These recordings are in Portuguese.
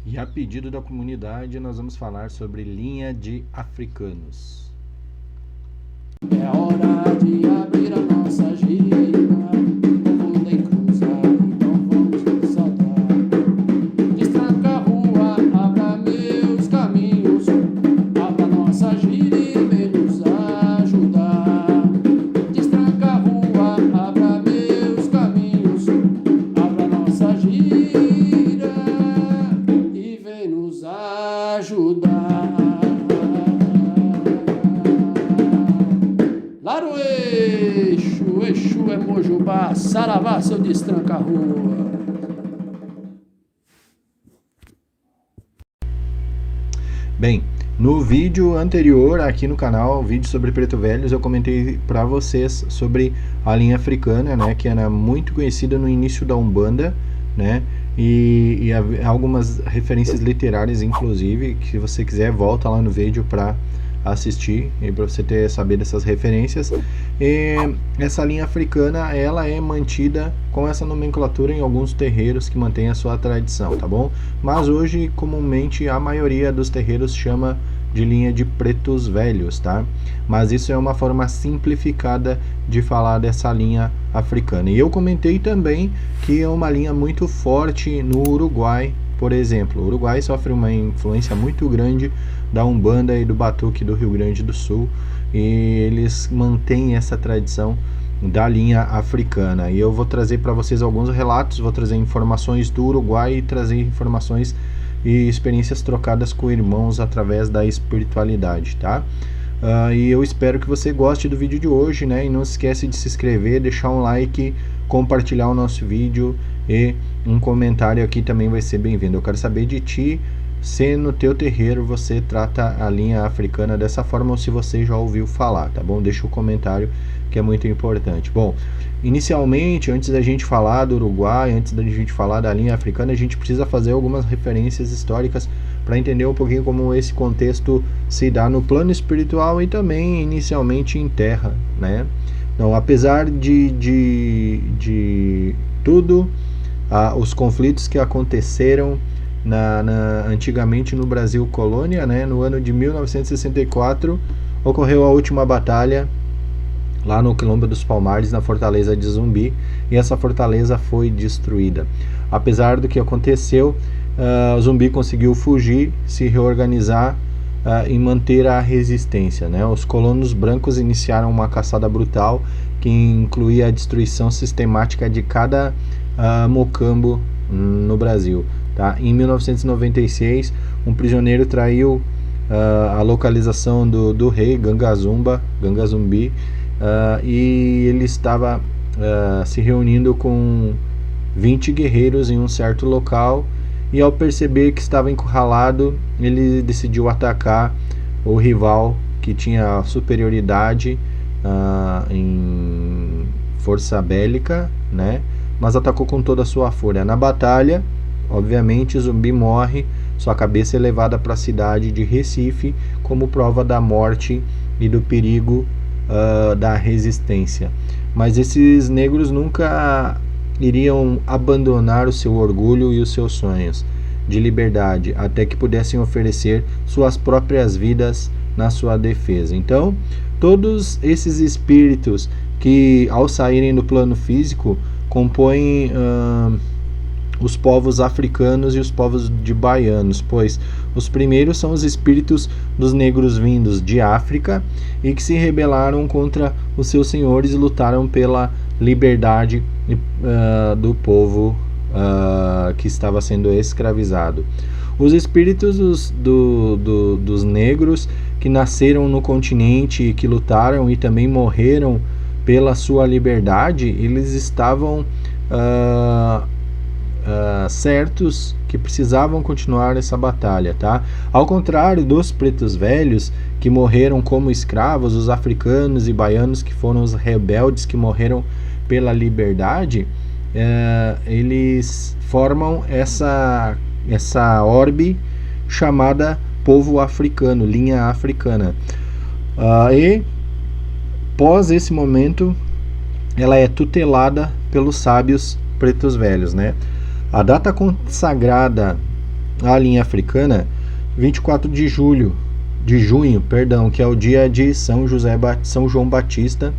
E a pedido da comunidade, nós vamos falar sobre linha de africanos. É hora de abrir a nossa gira, o povo tem cruzar, então vamos desatar. Destranca a rua, abra meus caminhos, abra nossa gira e vem nos ajudar. Destranca a rua, abra meus caminhos, abra nossa gira e vem nos ajudar. Lá no eixo, Exu é Mojubá, saravá, seu destranca-rua. Bem, no vídeo anterior aqui no canal, vídeo sobre Preto Velhos, eu comentei para vocês sobre a linha africana, né, que era muito conhecida no início da Umbanda, né, e algumas referências literárias, inclusive, que se você quiser, volta lá no vídeo para assistir e para você saber dessas referências. E essa linha africana, ela é mantida com essa nomenclatura em alguns terreiros que mantém a sua tradição, tá bom? Mas hoje, comumente, a maioria dos terreiros chama de linha de pretos velhos, tá? Mas isso é uma forma simplificada de falar dessa linha africana. E eu comentei também que é uma linha muito forte no Uruguai, por exemplo. O Uruguai sofre uma influência muito grande da Umbanda e do Batuque do Rio Grande do Sul, e eles mantêm essa tradição da linha africana. E eu vou trazer para vocês alguns relatos, vou trazer informações do Uruguai e trazer informações e experiências trocadas com irmãos através da espiritualidade, tá? E eu espero que você goste do vídeo de hoje, né? E não se esquece de se inscrever, deixar um like, compartilhar o nosso vídeo, e um comentário aqui também vai ser bem-vindo. Eu quero saber de ti se no teu terreiro você trata a linha africana dessa forma ou se você já ouviu falar, tá bom? Deixa o comentário que é muito importante. Bom, inicialmente, antes da gente falar do Uruguai, antes da gente falar da linha africana, a gente precisa fazer algumas referências históricas para entender um pouquinho como esse contexto se dá no plano espiritual e também inicialmente em terra, né? Então, apesar de tudo, os conflitos que aconteceram antigamente no Brasil colônia, né? No ano de 1964 ocorreu a última batalha lá no Quilombo dos Palmares, na fortaleza de Zumbi, e essa fortaleza foi destruída. Apesar do que aconteceu, Zumbi conseguiu fugir, se reorganizar e manter a resistência, né? Os colonos brancos iniciaram uma caçada brutal que incluía a destruição sistemática de cada mocambo no Brasil. Tá? Em 1996, um prisioneiro traiu a localização do rei Gangazumbi, e ele estava se reunindo com 20 guerreiros em um certo local, e ao perceber que estava encurralado, ele decidiu atacar o rival que tinha superioridade em força bélica, né? Mas atacou com toda a sua fúria. Na batalha, obviamente, Zumbi morre, sua cabeça é levada para a cidade de Recife como prova da morte e do perigo da resistência. Mas esses negros nunca iriam abandonar o seu orgulho e os seus sonhos de liberdade até que pudessem oferecer suas próprias vidas na sua defesa. Então, todos esses espíritos que, ao saírem do plano físico, compõem os povos africanos e os povos de baianos, pois os primeiros são os espíritos dos negros vindos de África e que se rebelaram contra os seus senhores e lutaram pela liberdade do povo que estava sendo escravizado. Os espíritos dos negros que nasceram no continente e que lutaram e também morreram pela sua liberdade, eles estavam certos que precisavam continuar essa batalha, tá? Ao contrário dos pretos velhos que morreram como escravos, os africanos e baianos que foram os rebeldes que morreram pela liberdade, eles formam essa orbe chamada povo africano, linha africana. E pós esse momento, ela é tutelada pelos sábios pretos velhos, né? A data consagrada a linha africana, 24 de junho, que é o dia de São João Batista,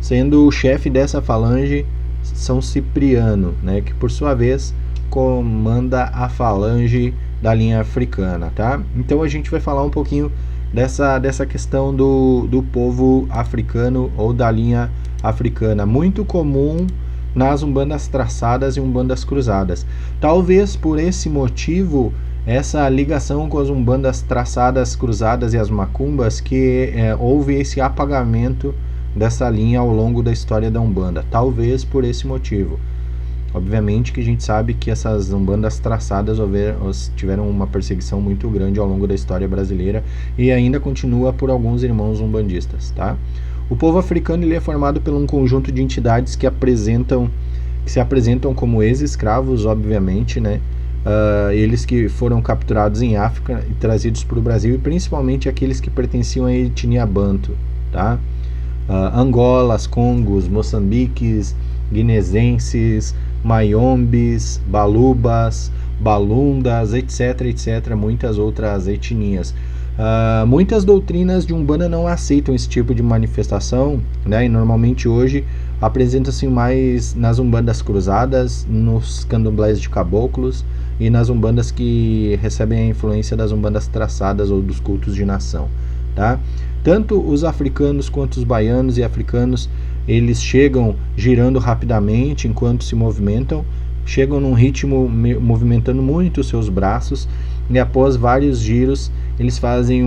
sendo o chefe dessa falange São Cipriano, né, que por sua vez comanda a falange da linha africana, tá? Então a gente vai falar um pouquinho dessa questão do povo africano ou da linha africana, muito comum nas umbandas traçadas e umbandas cruzadas. Talvez por esse motivo, essa ligação com as umbandas traçadas, cruzadas e as macumbas, que houve esse apagamento dessa linha ao longo da história da Umbanda. Talvez por esse motivo. Obviamente que a gente sabe que essas umbandas traçadas tiveram uma perseguição muito grande ao longo da história brasileira e ainda continua por alguns irmãos umbandistas, tá? O povo africano ele é formado por um conjunto de entidades que se apresentam como ex-escravos, obviamente, né? Eles que foram capturados em África e trazidos para o Brasil, e principalmente aqueles que pertenciam à etnia Banto, tá? Angolas, Congos, Moçambiques, Guinesenses, Maiombes, Balubas, Balundas, etc, muitas outras etnias. Muitas doutrinas de Umbanda não aceitam esse tipo de manifestação, né? E normalmente hoje apresenta-se mais nas umbandas cruzadas, nos candomblés de caboclos e nas umbandas que recebem a influência das umbandas traçadas ou dos cultos de nação, tá? Tanto os africanos quanto os baianos e africanos, eles chegam girando rapidamente enquanto se movimentam, chegam num ritmo movimentando muito os seus braços, e após vários giros eles fazem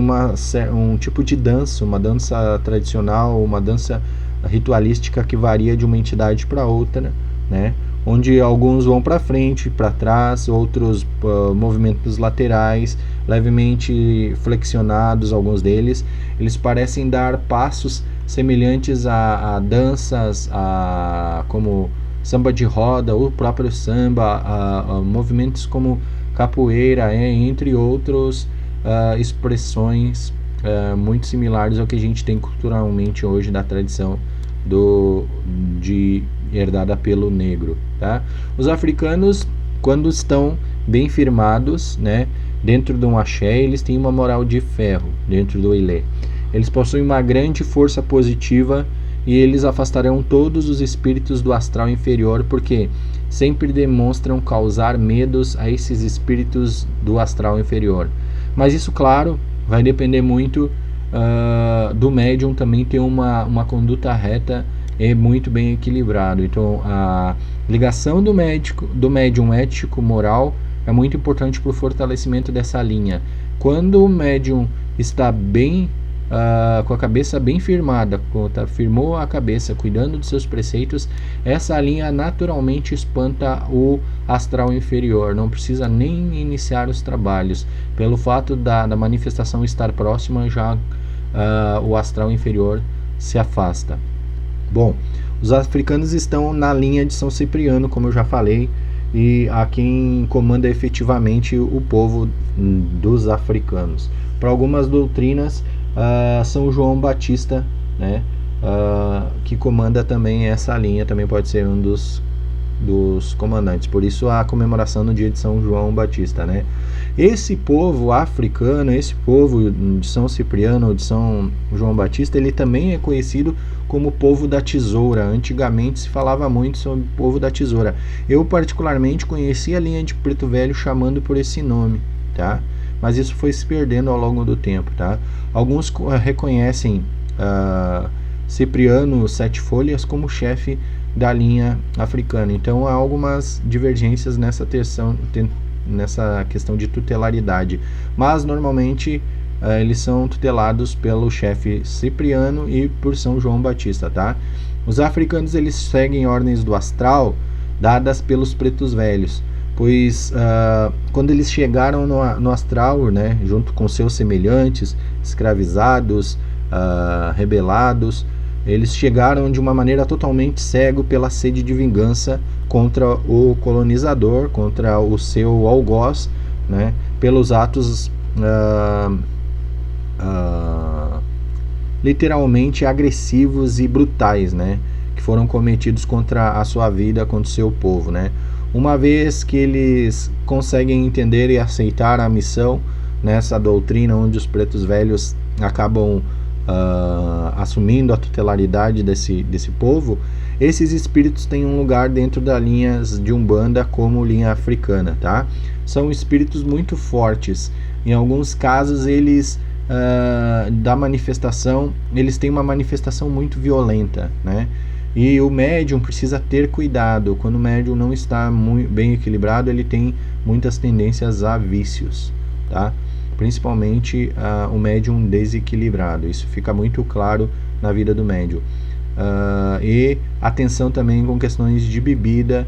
um tipo de dança, uma dança tradicional, uma dança ritualística que varia de uma entidade para outra, né? Onde alguns vão para frente, para trás, outros movimentos laterais, levemente flexionados, alguns deles. Eles parecem dar passos semelhantes a danças, como samba de roda, o próprio samba, a movimentos como capoeira, entre outros expressões muito similares ao que a gente tem culturalmente hoje da tradição herdada pelo negro, tá? Os africanos, quando estão bem firmados, né, dentro de um axé, eles têm uma moral de ferro dentro do ilê. Eles possuem uma grande força positiva e eles afastarão todos os espíritos do astral inferior, porque sempre demonstram causar medos a esses espíritos do astral inferior. Mas isso, claro, vai depender muito do médium também ter uma conduta reta e muito bem equilibrado. Então a ligação do médium ético-moral é muito importante para o fortalecimento dessa linha. Quando o médium está bem, com a cabeça bem firmada, firmou a cabeça, cuidando dos seus preceitos, essa linha naturalmente espanta o astral inferior, não precisa nem iniciar os trabalhos. Pelo fato da manifestação estar próxima, já o astral inferior se afasta. Bom, os africanos estão na linha de São Cipriano, como eu já falei, e a quem comanda efetivamente o povo dos africanos. Para algumas doutrinas, São João Batista, né, que comanda também essa linha, também pode ser um dos comandantes. Por isso a comemoração no dia de São João Batista, né? Esse povo africano, esse povo de São Cipriano, de São João Batista, ele também é conhecido como povo da tesoura. Antigamente se falava muito sobre o povo da tesoura. Eu particularmente conheci a linha de Preto Velho chamando por esse nome, tá? Mas isso foi se perdendo ao longo do tempo, tá? Alguns reconhecem Cipriano Sete Folhas como chefe da linha africana. Então há algumas divergências nessa questão de tutelaridade, mas normalmente eles são tutelados pelo chefe Cipriano e por São João Batista, tá? Os africanos eles seguem ordens do astral dadas pelos pretos velhos, pois quando eles chegaram no astral, né, junto com seus semelhantes, escravizados, rebelados, eles chegaram de uma maneira totalmente cego pela sede de vingança contra o colonizador, contra o seu algoz, né, pelos atos literalmente agressivos e brutais, né, que foram cometidos contra a sua vida, contra o seu povo, né. Uma vez que eles conseguem entender e aceitar a missão, nessa doutrina onde os pretos velhos acabam assumindo a tutelaridade desse povo, esses espíritos têm um lugar dentro das linhas de Umbanda como linha africana, tá? São espíritos muito fortes. Em alguns casos eles da manifestação, eles têm uma manifestação muito violenta, né? E o médium precisa ter cuidado. Quando o médium não está muito bem equilibrado, ele tem muitas tendências a vícios, tá? Principalmente o médium desequilibrado. Isso fica muito claro na vida do médium. E atenção também com questões de bebida.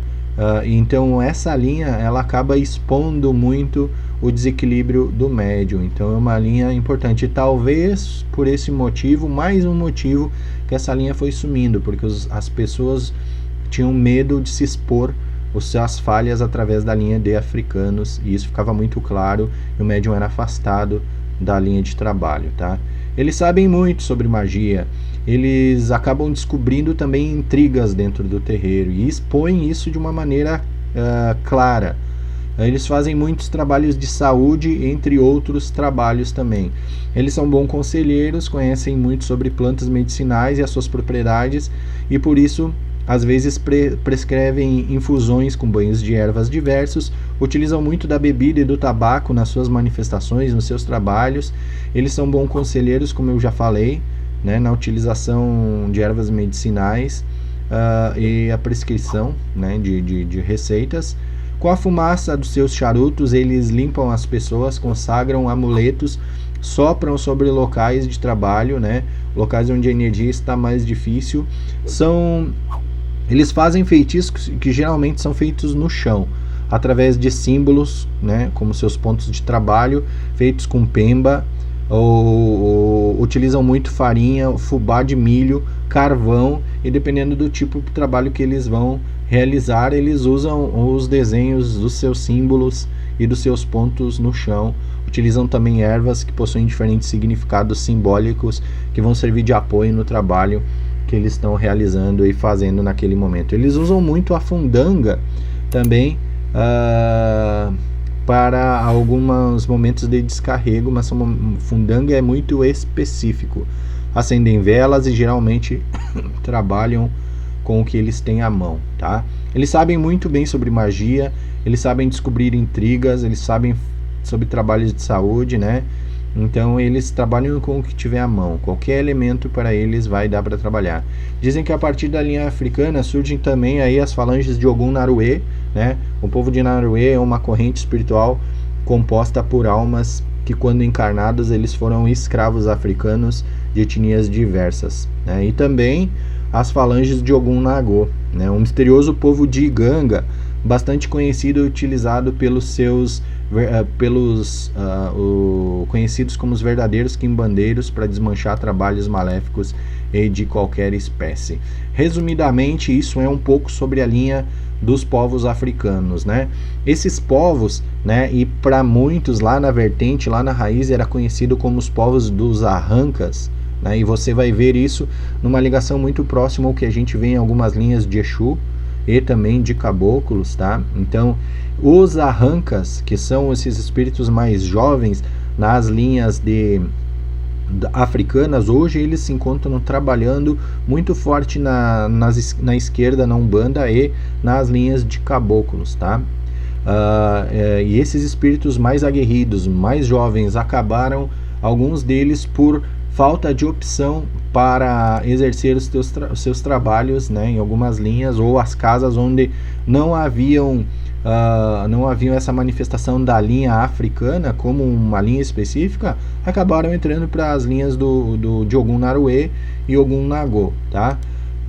Então essa linha ela acaba expondo muito o desequilíbrio do médium. Então é uma linha importante. E talvez por esse motivo, mais um motivo que essa linha foi sumindo, porque as pessoas tinham medo de se expor as falhas através da linha de africanos, e isso ficava muito claro, e o médium era afastado da linha de trabalho, tá? Eles sabem muito sobre magia, eles acabam descobrindo também intrigas dentro do terreiro e expõem isso de uma maneira clara. Eles fazem muitos trabalhos de saúde, entre outros trabalhos também. Eles são bons conselheiros, conhecem muito sobre plantas medicinais e as suas propriedades, e por isso às vezes prescrevem infusões com banhos de ervas diversos, utilizam muito da bebida e do tabaco nas suas manifestações, nos seus trabalhos. Eles são bons conselheiros, como eu já falei, né, na utilização de ervas medicinais e a prescrição, né, de receitas. Com a fumaça dos seus charutos, eles limpam as pessoas, consagram amuletos, sopram sobre locais de trabalho, né, locais onde a energia está mais difícil. Eles fazem feitiços que geralmente são feitos no chão, através de símbolos, né, como seus pontos de trabalho, feitos com pemba, ou utilizam muito farinha, fubá de milho, carvão, e dependendo do tipo de trabalho que eles vão realizar, eles usam os desenhos dos seus símbolos e dos seus pontos no chão. Utilizam também ervas que possuem diferentes significados simbólicos que vão servir de apoio no trabalho que eles estão realizando e fazendo naquele momento. Eles usam muito a fundanga também para alguns momentos de descarrego, mas fundanga é muito específico. Acendem velas e geralmente trabalham com o que eles têm à mão, tá? Eles sabem muito bem sobre magia, eles sabem descobrir intrigas, eles sabem sobre trabalhos de saúde, né? Então eles trabalham com o que tiver à mão, qualquer elemento para eles vai dar para trabalhar. Dizem que a partir da linha africana surgem também aí as falanges de Ogum Naruê, né? O povo de Naruê é uma corrente espiritual composta por almas que, quando encarnados, eles foram escravos africanos de etnias diversas, né? E também as falanges de Ogum Nagô, né? Um misterioso povo de Iganga, bastante conhecido e utilizado pelos conhecidos como os verdadeiros quimbandeiros para desmanchar trabalhos maléficos e de qualquer espécie. Resumidamente, isso é um pouco sobre a linha dos povos africanos, né? Esses povos, né, e para muitos lá na vertente, lá na raiz, era conhecido como os povos dos Arrancas, né? E você vai ver isso numa ligação muito próxima ao que a gente vê em algumas linhas de Exu e também de caboclos, tá? Então, os Arrancas, que são esses espíritos mais jovens nas linhas africanas, hoje eles se encontram trabalhando muito forte na esquerda, na Umbanda e nas linhas de caboclos, tá? E esses espíritos mais aguerridos, mais jovens, acabaram, alguns deles, por falta de opção para exercer os seus trabalhos, né, em algumas linhas, ou as casas onde não haviam essa manifestação da linha africana como uma linha específica, acabaram entrando para as linhas de Ogum Naruê e Ogum Nagô, tá?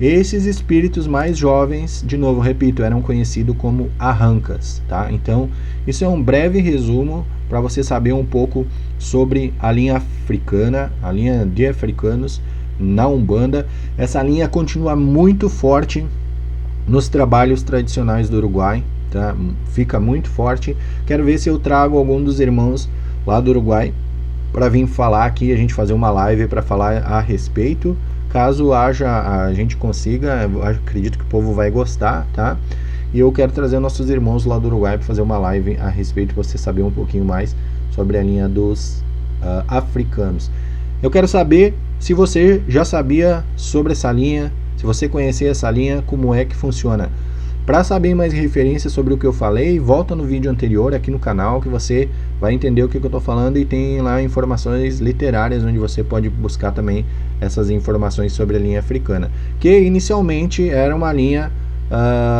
Esses espíritos mais jovens, de novo, repito, eram conhecidos como Arrancas, tá? Então, isso é um breve resumo para você saber um pouco sobre a linha africana, a linha de africanos na Umbanda. Essa linha continua muito forte nos trabalhos tradicionais do Uruguai, tá? Fica muito forte. Quero ver se eu trago algum dos irmãos lá do Uruguai para vir falar aqui, a gente fazer uma live para falar a respeito. Caso a gente consiga, eu acredito que o povo vai gostar, tá? e eu quero trazer nossos irmãos lá do Uruguai para fazer uma live a respeito, para você saber um pouquinho mais sobre a linha dos africanos. Eu quero saber se você já sabia sobre essa linha, se você conhecia essa linha, como é que funciona. Para saber mais referências sobre o que eu falei, volta no vídeo anterior aqui no canal que você vai entender o que eu estou falando, e tem lá informações literárias onde você pode buscar também essas informações sobre a linha africana, que inicialmente era uma linha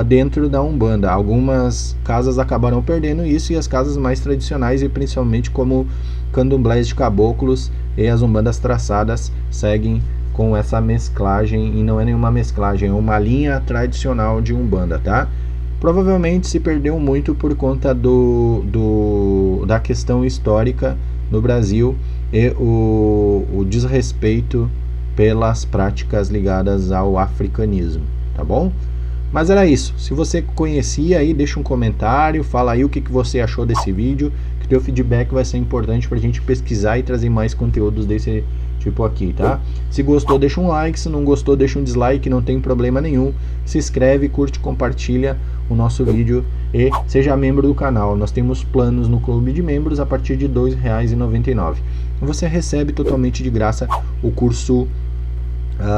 dentro da Umbanda. Algumas casas acabaram perdendo isso, e as casas mais tradicionais, e principalmente como candomblés de caboclos e as umbandas traçadas, seguem com essa mesclagem, e não é nenhuma mesclagem, é uma linha tradicional de Umbanda, tá? Provavelmente se perdeu muito por conta da questão histórica no Brasil e o desrespeito pelas práticas ligadas ao africanismo, tá bom? Mas era isso. Se você conhecia aí, deixa um comentário, fala aí o que você achou desse vídeo, que teu feedback vai ser importante pra gente pesquisar e trazer mais conteúdos desse tipo aqui, tá? Se gostou, deixa um like, se não gostou, deixa um dislike, não tem problema nenhum. Se inscreve, curte, compartilha o nosso vídeo e seja membro do canal. Nós temos planos no clube de membros a partir de R$ 2,99. Você recebe totalmente de graça o curso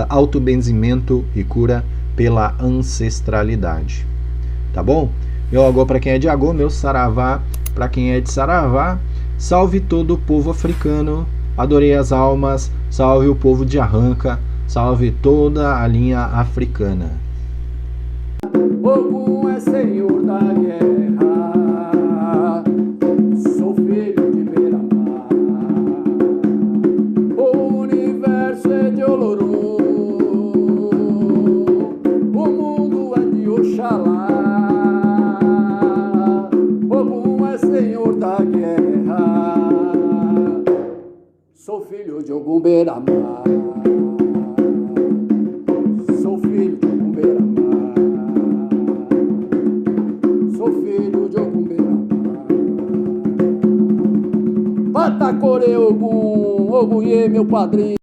Autobenzimento e Cura pela Ancestralidade, tá bom? Meu agô para quem é de agô, meu saravá para quem é de Saravá. Salve todo o povo africano, adorei as almas, salve o povo de Arranca, salve toda a linha africana. Ogum é senhor da guerra, sou filho de Beira-Mar. O universo é de Olorum, o mundo é de Oxalá. Ogum é senhor da guerra, sou filho de Ogum Beira-Mar. Sou filho de Ogum Beira-Mar. Sou filho de Ogum Beira-Mar. Patacore Ogum, Ogum é meu padrinho.